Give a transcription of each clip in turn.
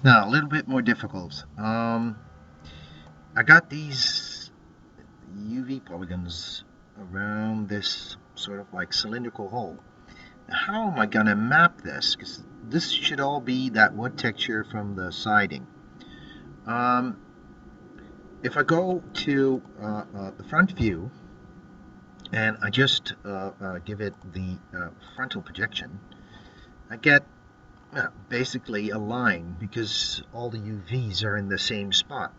Now, a little bit more difficult. I got these UV polygons around this sort of like cylindrical hole. How am I going to map this? Because this should all be that wood texture from the siding. Um, if I go to the front view and I just give it the frontal projection, I get basically a line because all the UVs are in the same spot.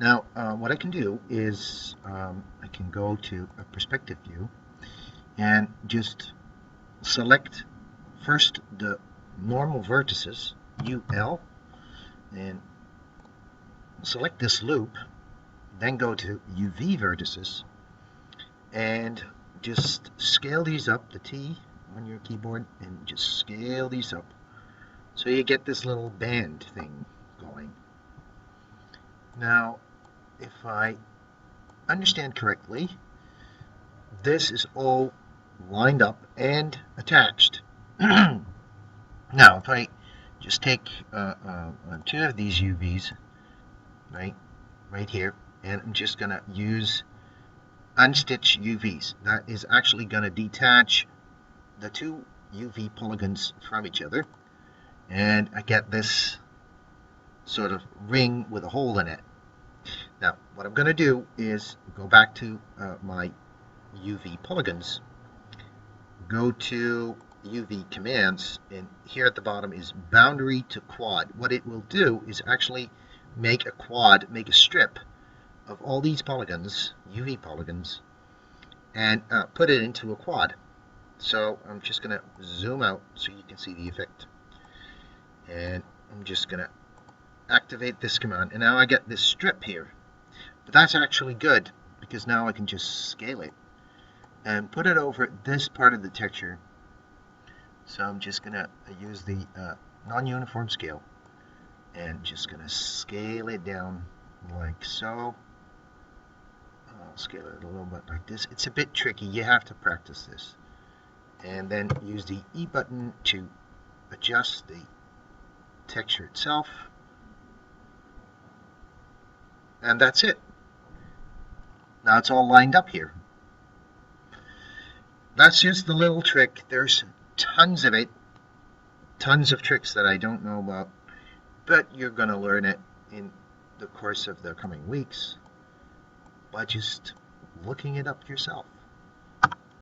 Now, what I can do is I can go to a perspective view and just select first the normal vertices, UL, and select this loop, then go to UV vertices, and just scale these up, the T on your keyboard, and just scale these up. So you get this little band thing going. Now, if I understand correctly, this is all lined up and attached. Now, if I just take two of these UVs, right here, and I'm just going to use unstitch UVs. That is actually going to detach the two UV polygons from each other, and I get this sort of ring with a hole in it. Now, what I'm going to do is go back to my UV polygons, go to UV commands, and here at the bottom is boundary to quad. What it will do is actually make a quad, make a strip of all these polygons, UV polygons, and put it into a quad. So I'm just going to zoom out so you can see the effect. And I'm just going to activate this command, and now I get this strip here. But that's actually good because now I can just scale it and put it over this part of the texture. So I'm just going to use the non-uniform scale and just going to scale it down like so. I'll scale it a little bit like this. It's a bit tricky. You have to practice this. And then use the E button to adjust the texture itself. And that's it. Now it's all lined up here. That's just the little trick. There's tons of it. Tons of tricks that I don't know about. But you're going to learn it in the course of the coming weeks by just looking it up yourself.